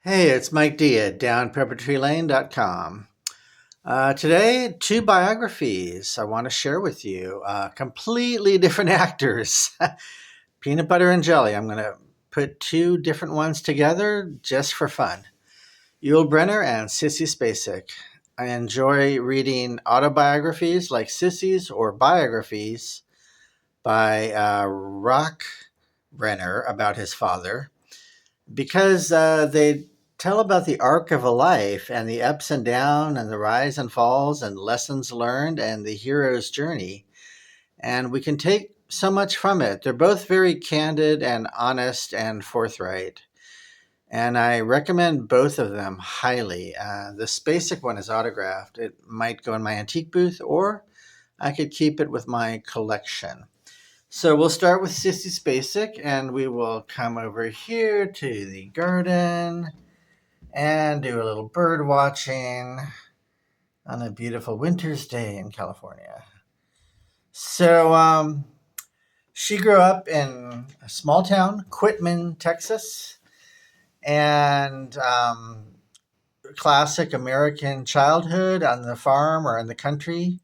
Hey, it's Mike D at downpreparatory.lane.com. Today, two biographies I want to share with you. Completely different actors. Peanut butter and jelly. I'm going to put two different ones together just for fun. Brynner and Sissy Spacek. I enjoy reading autobiographies like Sissy's or biographies by Rock Brynner about his father because they tell about the arc of a life and the ups and downs and the rise and falls and lessons learned and the hero's journey. And we can take so much from it. They're both very candid and honest and forthright. And I recommend both of them highly. The Spacek one is autographed. It might go in my antique booth, or I could keep it with my collection. So we'll start with Sissy Spacek, and we will come over here to the garden and do a little bird watching on a beautiful winter's day in California. So she grew up in a small town, Quitman, Texas, and classic American childhood on the farm or in the country.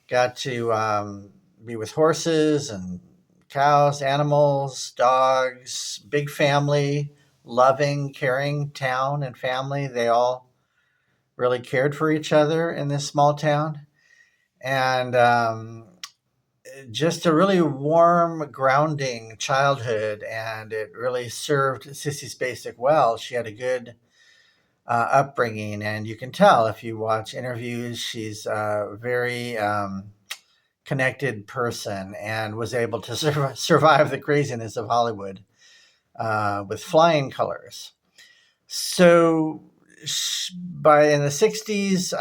Got to be with horses and cows, animals, dogs, big family, loving, caring town and family. They all really cared for each other in this small town. And just a really warm, grounding childhood. And it really served Sissy Spacek well. She had a good upbringing. And you can tell if you watch interviews, she's a very connected person and was able to survive the craziness of Hollywood with flying colors. So by in the 60s,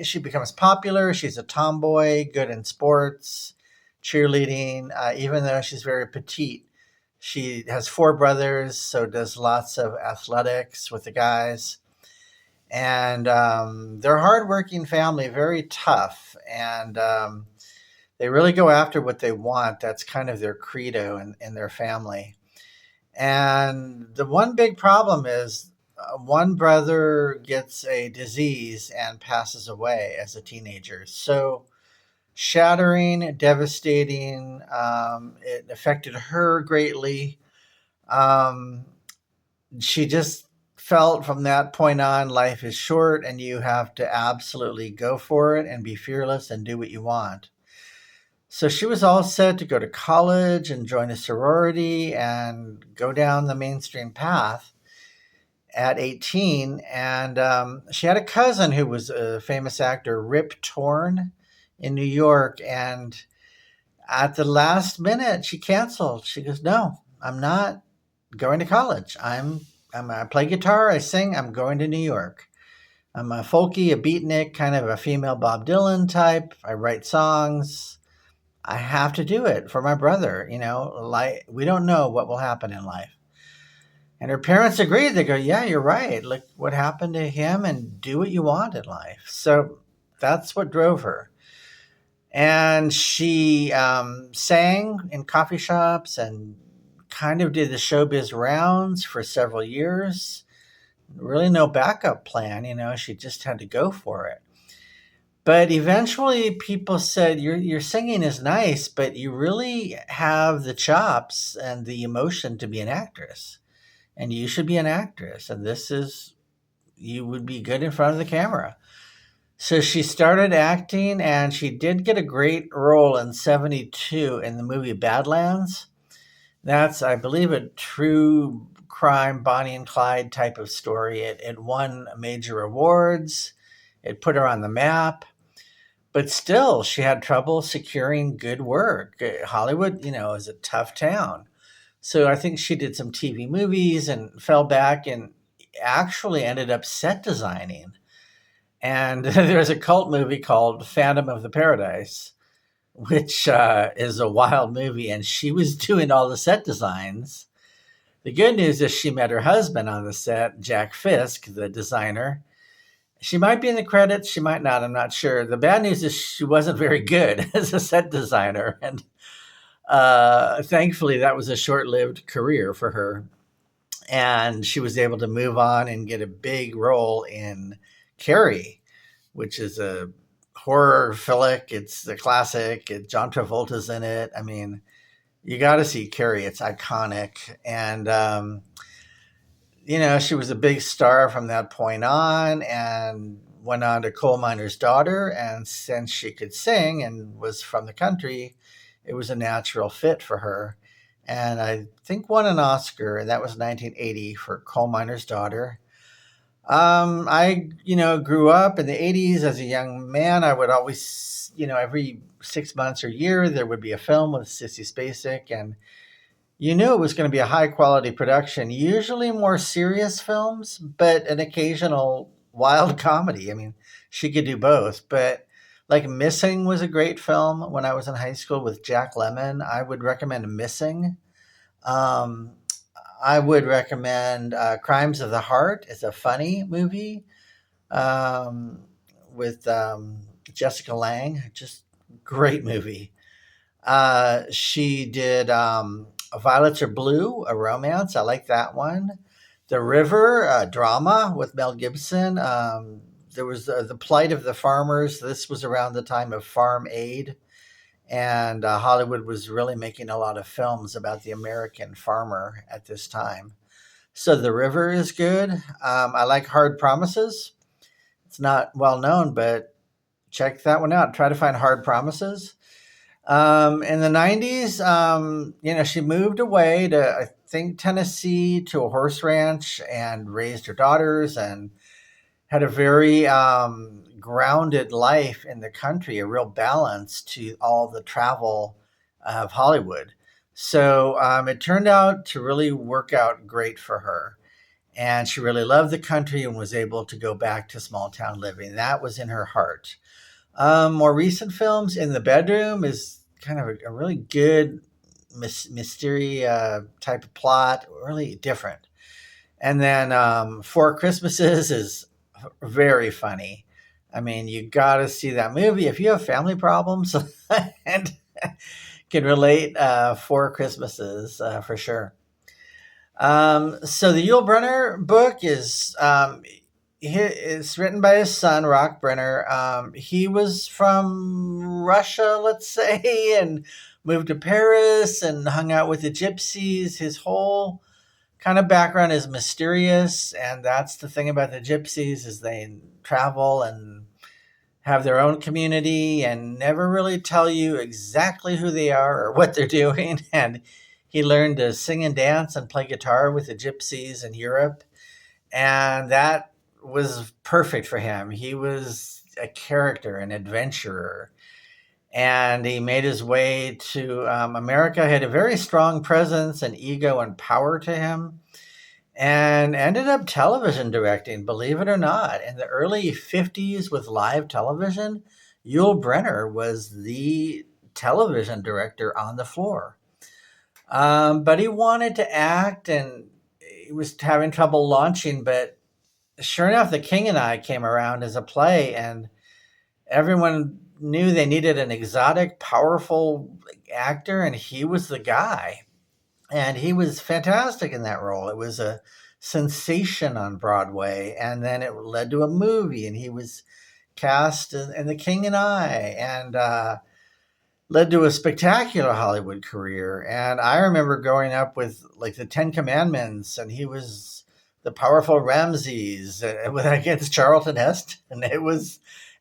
she becomes popular. She's a tomboy, good in sports, cheerleading, even though she's very petite. She has four brothers, so does lots of athletics with the guys. And they're a hardworking family, very tough. And they really go after what they want. That's kind of their credo in their family. And the one big problem is one brother gets a disease and passes away as a teenager. So shattering, devastating. It affected her greatly. Um, she just felt from that point on, life is short and you have to absolutely go for it and be fearless and do what you want. So she was all set to go to college and join a sorority and go down the mainstream path at 18. And she had a cousin who was a famous actor, Rip Torn, in New York. And at the last minute, she canceled. She goes, "No, I'm not going to college. I play guitar, I sing, I'm going to New York. I'm a folky, a beatnik, kind of a female Bob Dylan type. I write songs. I have to do it for my brother. Like, we don't know what will happen in life." And her parents agreed. They go, "Yeah, you're right. Look what happened to him and do what you want in life." So that's what drove her. And she sang in coffee shops and kind of did the showbiz rounds for several years. Really no backup plan. She just had to go for it. But eventually people said, your singing is nice, but you really have the chops and the emotion to be an actress. And you should be an actress. And you would be good in front of the camera. So she started acting, and she did get a great role in 72 in the movie Badlands. That's, I believe, a true crime Bonnie and Clyde type of story. It won major awards. It put her on the map. But still, she had trouble securing good work. Hollywood, is a tough town. So I think she did some TV movies and fell back and actually ended up set designing. And there's a cult movie called Phantom of the Paradise, which is a wild movie. And she was doing all the set designs. The good news is she met her husband on the set, Jack Fisk, the designer. She might be in the credits. She might not. I'm not sure. The bad news is she wasn't very good as a set designer. And thankfully, that was a short-lived career for her. and she was able to move on and get a big role in Carrie, which is a horror flick. It's the classic. John Travolta's in it. I mean, you got to see Carrie. It's iconic, and she was a big star from that point on, and went on to Coal Miner's Daughter. And since she could sing and was from the country, it was a natural fit for her. And I think won an Oscar, and that was 1980 for Coal Miner's Daughter. I, grew up in the 80s as a young man. I would always, every 6 months or year, there would be a film with Sissy Spacek, and you knew it was going to be a high quality production, usually more serious films, but an occasional wild comedy. I mean, she could do both, but like Missing was a great film when I was in high school with Jack Lemmon. I would recommend Missing. Um, I would recommend Crimes of the Heart. It's a funny movie um, with Jessica Lange. Just great movie. She did Violets Are Blue, a romance. I like that one. The River, a drama with Mel Gibson. There was The Plight of the Farmers. This was around the time of Farm Aid, and Hollywood was really making a lot of films about the American farmer at this time. So The River is good. I like Hard Promises. It's not well known, but check that one out. Try to find Hard Promises. In the 90s, she moved away to, I think, Tennessee to a horse ranch and raised her daughters and had a very grounded life in the country, a real balance to all the travel of Hollywood. So it turned out to really work out great for her. And she really loved the country and was able to go back to small town living. That was in her heart. More recent films, In the Bedroom is kind of a really good mystery type of plot, really different. And then Four Christmases is very funny. I mean, you got to see that movie if you have family problems and can relate. Four Christmases for sure. So the Yul Brynner book it's written by his son, Rock Brynner. He was from Russia, let's say, and moved to Paris and hung out with the gypsies. His whole kind of background is mysterious, and that's the thing about the gypsies is they travel and have their own community and never really tell you exactly who they are or what they're doing. And he learned to sing and dance and play guitar with the gypsies in Europe, and that was perfect for him. He was a character, an adventurer, and he made his way to America. Had a very strong presence and ego and power to him, and ended up television directing, believe it or not. In the early 50s with live television, Yul Brynner was the television director on the floor. But he wanted to act and he was having trouble launching, but sure enough, The King and I came around as a play, and everyone knew they needed an exotic, powerful actor, and he was the guy. And he was fantastic in that role. It was a sensation on Broadway, and then it led to a movie, and he was cast in The King and I, and led to a spectacular Hollywood career. And I remember growing up with like the Ten Commandments, and he was the powerful Ramses against Charlton Heston, and it was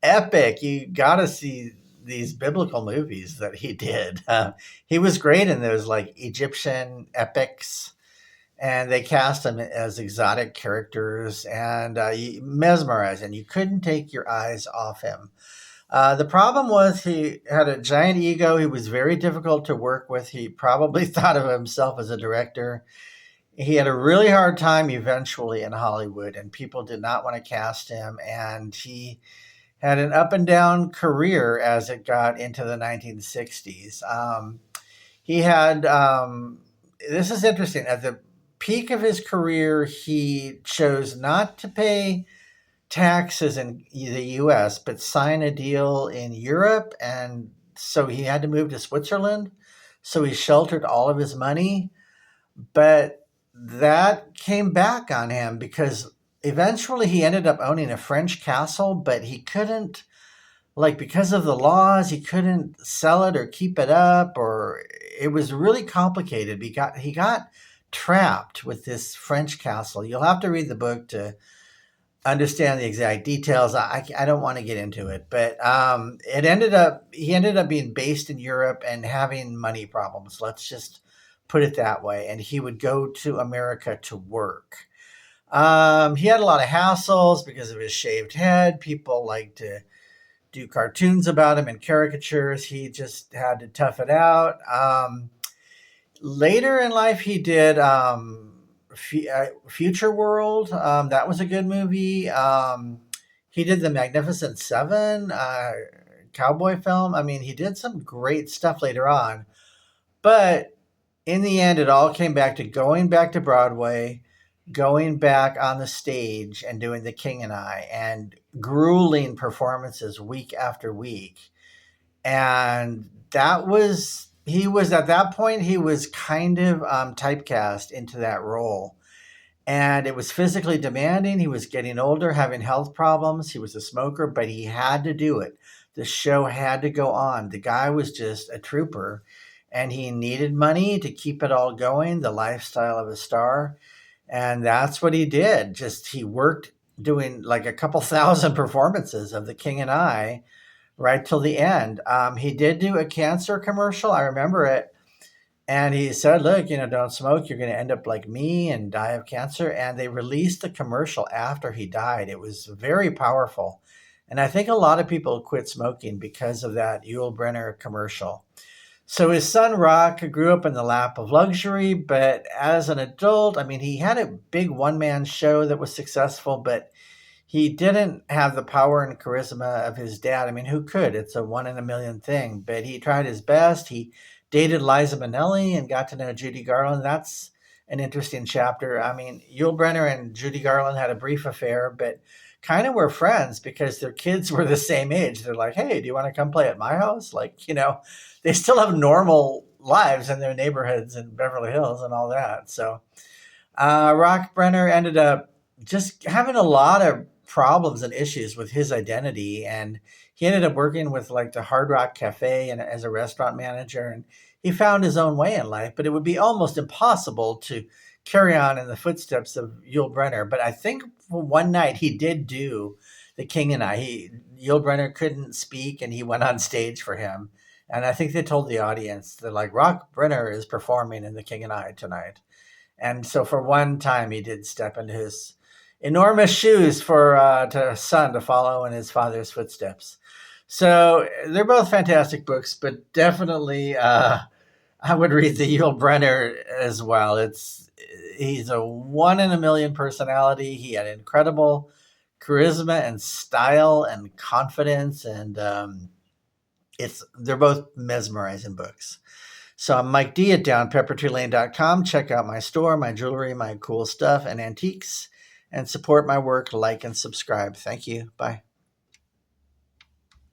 epic. You got to see these biblical movies that he did. He was great in those like Egyptian epics, and they cast him as exotic characters and mesmerizing. You couldn't take your eyes off him. The problem was he had a giant ego. He was very difficult to work with. He probably thought of himself as a director. He had a really hard time eventually in Hollywood, and people did not want to cast him. And he had an up and down career as it got into the 1960s. He had, this is interesting, at the peak of his career, he chose not to pay taxes in the US, but sign a deal in Europe. And so he had to move to Switzerland. So he sheltered all of his money. But that came back on him because eventually he ended up owning a French castle, but he couldn't, like, because of the laws, he couldn't sell it or keep it up, or it was really complicated. He got trapped with this French castle. You'll have to read the book to understand the exact details. I don't want to get into it, but he ended up being based in Europe and having money problems. Let's just put it that way. And he would go to America to work. He had a lot of hassles because of his shaved head. People like to do cartoons about him and caricatures. He just had to tough it out. Later in life, he did Future World. That was a good movie. He did the Magnificent Seven cowboy film. I mean, he did some great stuff later on. But in the end, it all came back to going back to Broadway, going back on the stage and doing The King and I, and grueling performances week after week. And he was at that point, he was kind of typecast into that role. And it was physically demanding. He was getting older, having health problems. He was a smoker, but he had to do it. The show had to go on. The guy was just a trooper, and he needed money to keep it all going, the lifestyle of a star. And that's what he did. Just he worked doing like a couple thousand performances of The King and I right till the end. He did do a cancer commercial. I remember it. And he said, look, don't smoke. You're going to end up like me and die of cancer. And they released the commercial after he died. It was very powerful. And I think a lot of people quit smoking because of that Brynner commercial. So his son, Rock, grew up in the lap of luxury. But as an adult, I mean, he had a big one-man show that was successful, but he didn't have the power and charisma of his dad. I mean, who could? It's a one in a million thing. But he tried his best. He dated Liza Minnelli and got to know Judy Garland. That's an interesting chapter. I mean, Yul Brynner and Judy Garland had a brief affair, but kind of were friends because their kids were the same age. They're like, hey, do you want to come play at my house? Like, they still have normal lives in their neighborhoods in Beverly Hills and all that. So Rock Brynner ended up just having a lot of problems and issues with his identity, and he ended up working with like the Hard Rock Cafe and as a restaurant manager, and he found his own way in life. But it would be almost impossible to carry on in the footsteps of Yul Brynner. But I think one night he did do The King and I. Yul Brynner couldn't speak, and he went on stage for him. And I think they told the audience that like Rock Brynner is performing in The King and I tonight. And so for one time, he did step into his enormous shoes for to son to follow in his father's footsteps. So they're both fantastic books, but definitely I would read the Yul Brynner as well. He's a one in a million personality. He had incredible charisma and style and confidence, and they're both mesmerizing books. So I'm Mike D at downpeppertreelane.com. Check out my store, my jewelry, my cool stuff and antiques, and support my work. Like and subscribe. Thank you. Bye.